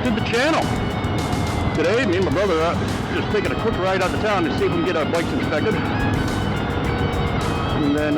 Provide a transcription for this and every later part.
welcome to the channel. Today, me and my brother are just taking a quick ride out to town to see if we can get our bikes inspected. And then,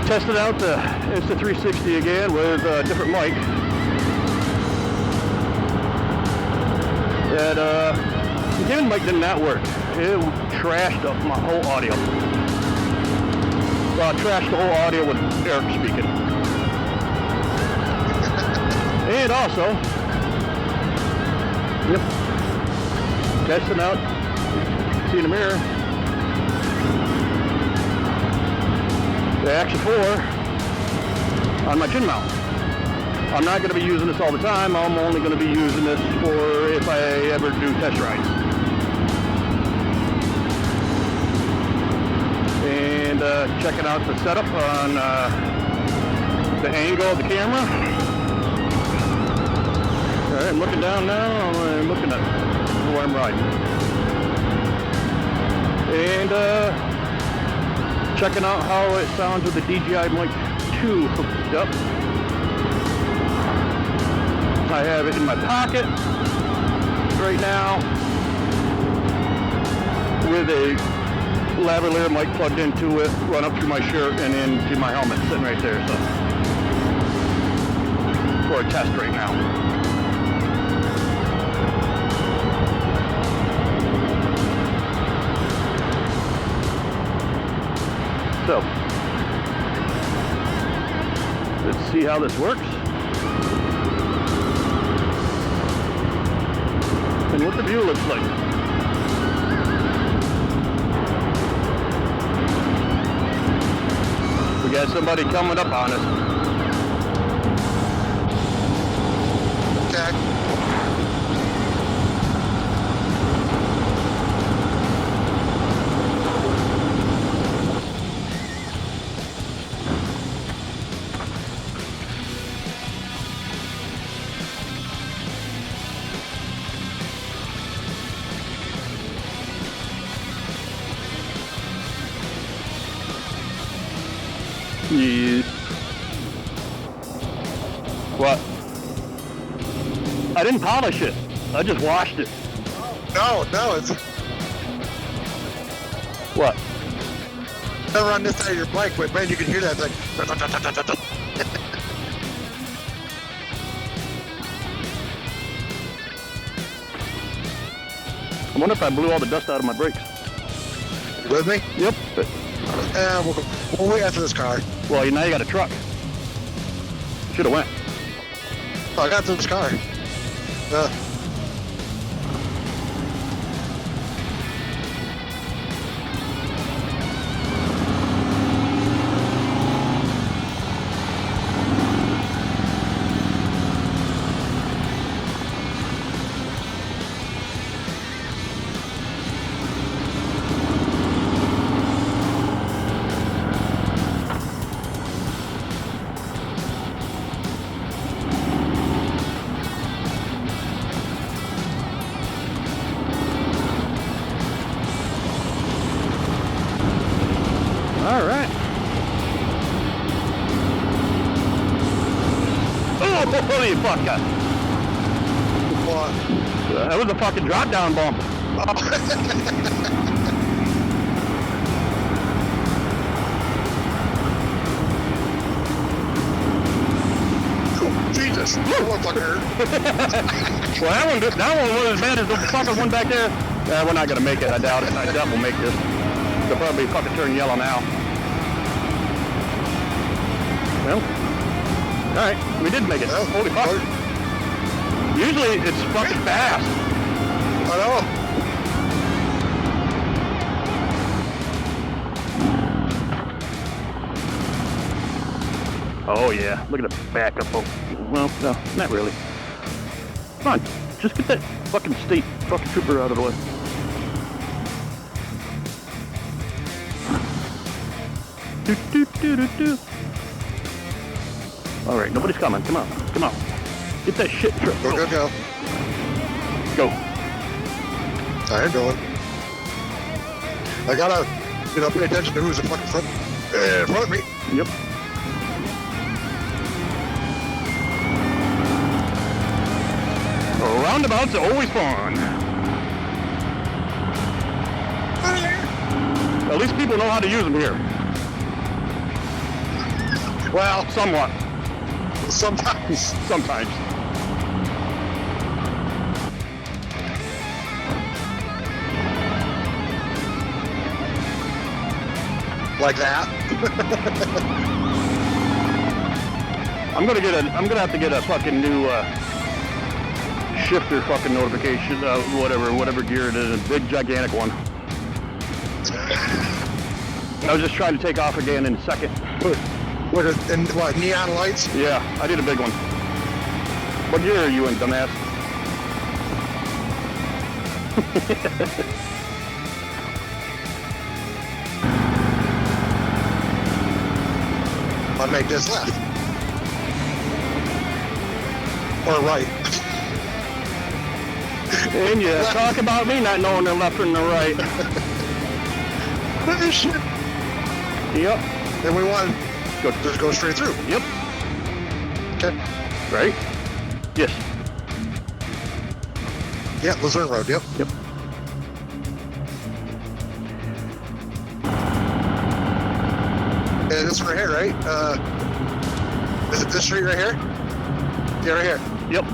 tested out the Insta360 again with a different mic. That again, mic did not work. It trashed up my whole audio. Well, it trashed the whole audio with Eric speaking. And also, yep, testing out, see in the mirror, the Action 4 on my chin mount. I'm not going to be using this all the time. I'm only going to be using this for if I ever do test rides. And checking out the setup on the angle of the camera. All right, I'm looking down now. I'm looking at where I'm riding. And checking out how it sounds with the DJI Mic 2 hooked up. I have it in my pocket right now with a lavalier mic plugged into it, run up through my shirt and into my helmet sitting right there. So for a test right now. So let's see how this works. And what the view looks like. We got somebody coming up on us. Okay. Yeah. What? I didn't polish it. I just washed it. No, it's What? never on this side of your bike, but man, you can hear that. It's like. I wonder if I blew all the dust out of my brakes. You with me? Yep. We'll wait after this car. Well, now you got a truck. Should have went. Oh, I got this car. All right. Oh, holy fuck! What? That was a fucking drop down bump. Oh, Jesus! Motherfucker! Well, that one wasn't as bad as the fucking one back there. We're not gonna make it. I doubt it. I doubt we'll make this. They'll probably fucking turn yellow now. Well, all right, we did make it. Well, holy fuck! Usually it's fucking fast. I know. Oh yeah, look at the back up. Oh, well, no, not really. Come on, just get that fucking state fucking trooper out of the way. Do, do, do, do, do. All right, nobody's coming. Come on, come on. Get that shit trip. Go, go, go. Go. I am going. I gotta, pay attention to who's in front of me. Yep. Roundabouts are always fun. At least people know how to use them here. Well, Somewhat. sometimes. Sometimes. Like that. I'm gonna have to get a fucking new shifter fucking notification, whatever gear it is, a big gigantic one. I was just trying to take off again in a second. What, neon lights? Yeah, I did a big one. What gear are you in, dumbass? I'll make this left. Or right. And you talk about me not knowing the left from the right. Yep. Then we want to just go straight through. Yep. Okay. Right? Yes. Yeah, Luzerne Road, yep. Yep. Yeah, this right here, right? Is it this street right here? Yeah, right here. Yep.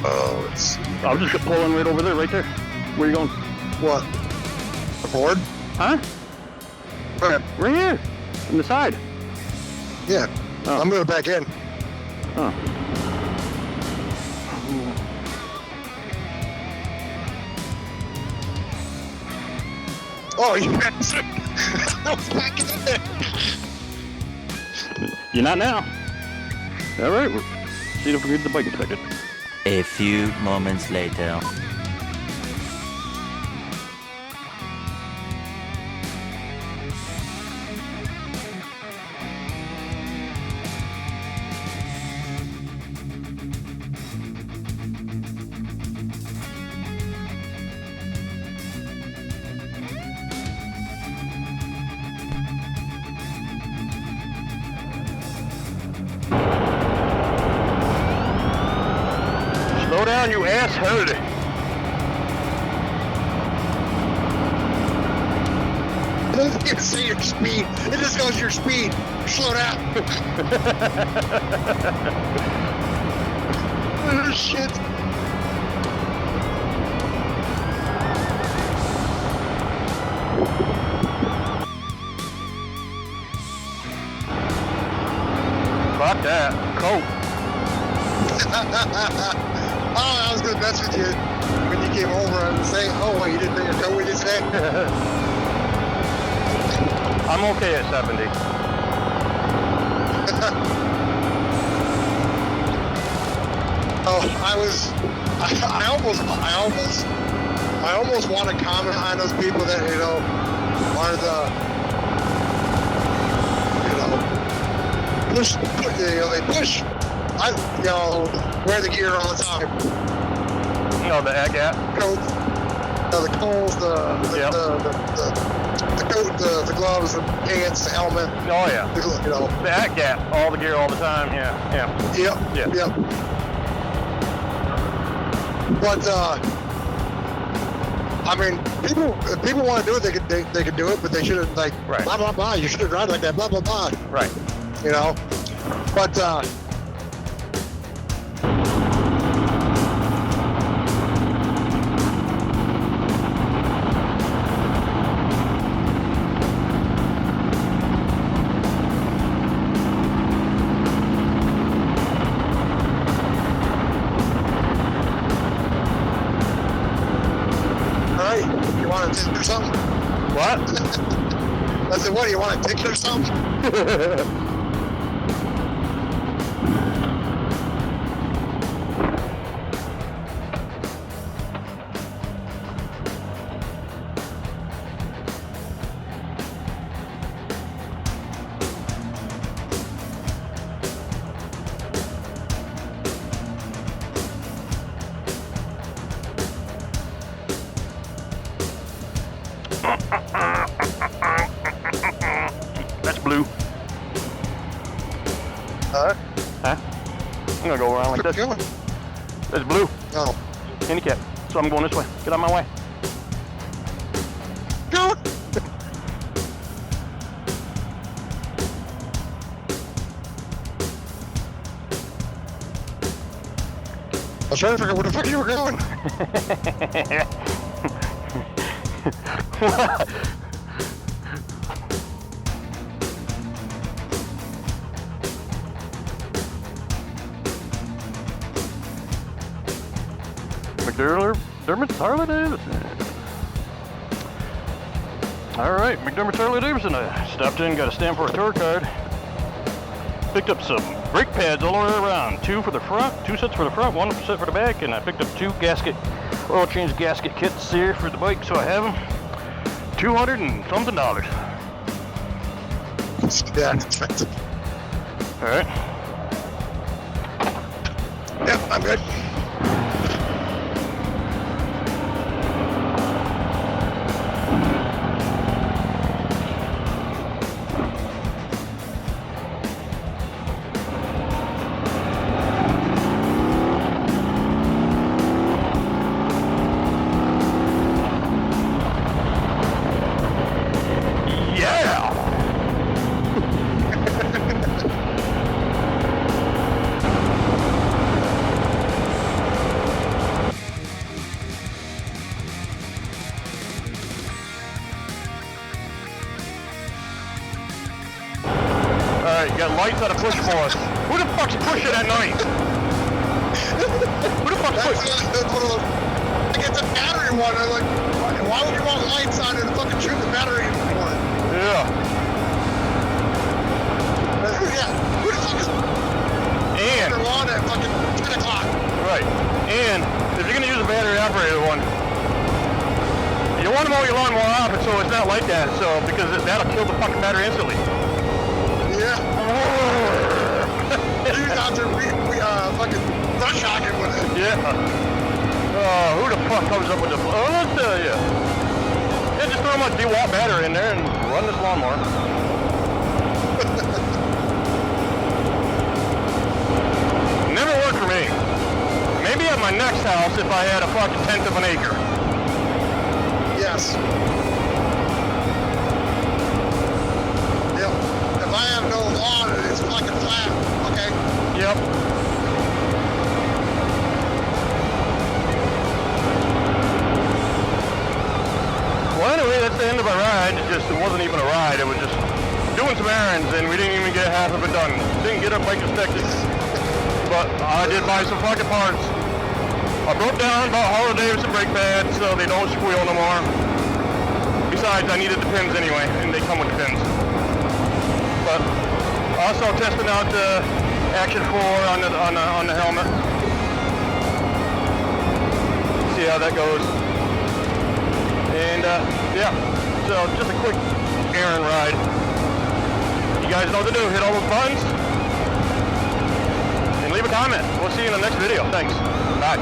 Oh, it's... I'll just get pulling right over there, right there. Where are you going? What? The Ford? Huh? Okay. Right here. On the side. Yeah. Oh. I'm moving back in. Oh. Oh, you bastard! I was back in there. You're not now. All right. See if we can get the bike inspected. A few moments later. Slow down, you asshole. It doesn't even say your speed. It just goes your speed. Slow down. Oh, shit. Fuck that. Coat. Oh, I was going to mess with you when you came over. I was saying, oh, well, you didn't bring your coat with you today? I'm okay at 70. Oh, I almost want to comment on those people that, are they push, wear the gear all the time. Oh, the atgatt. Coats, the coals, Yep. the coat, the gloves, the pants, the helmet. Oh, yeah. The The atgatt. All the gear all the time. Yeah. Yep. But I mean, if people want to do it, they could do it, but they shouldn't right. Blah blah blah. You shouldn't ride like that. Blah blah blah. Right. But all right, you want to do something? What? I said, what do you want, a ticket or something? I'm gonna go around like Where's this. it going? It's blue. Oh. Handicap. So I'm going this way. Get out of my way. Go! I was trying to figure out where the fuck you were going. Mcdermott's Harley Davidson. Alright, Mcdermott's Harley Davidson. I stopped in, got a stamp for a tour card. Picked up some brake pads all the way around. 2 for the front, 2 sets for the front, 1 set for the back, and I picked up 2 oil change gasket kits here for the bike, so I have them. $200 and something. Yeah, it's expensive. Alright. Yep, I'm good. You got lights on a push for us. Who the fuck's pushing at night? Who the fuck's pushing? That's one of those. Like, it's a battery one. I'm like, why would you want lights on and fucking shoot the battery one? Yeah. Yeah. Who the fuck is And their lawn at fucking 10 o'clock? right. And if you're gonna use a battery operated one, you want to mow your lawn more often so it's not like that. So because that'll kill the fucking battery instantly. Yeah. He was out there fucking brush hogging with it. Yeah. Who the fuck comes up with the... Oh, let's tell you. Yeah, just throw my DeWalt battery in there and run this lawnmower. Never worked for me. Maybe at my next house if I had a fucking 1/10 of an acre. Yes. Yep. If I have no lawn and it's fucking flat, okay. Yep. Well, anyway, that's the end of our ride. It wasn't even a ride. It was just doing some errands, and we didn't even get half of it done. Didn't get our bike inspected. But I did buy some fucking parts. I broke down, bought Harley Davidson brake pads so they don't squeal no more. Besides, I needed the pins anyway, and they come with the pins. But also testing out the Action 4 on the helmet. See how that goes. And yeah, so just a quick errand ride. You guys know what to do. Hit all those buttons and leave a comment. We'll see you in the next video. Thanks. Bye.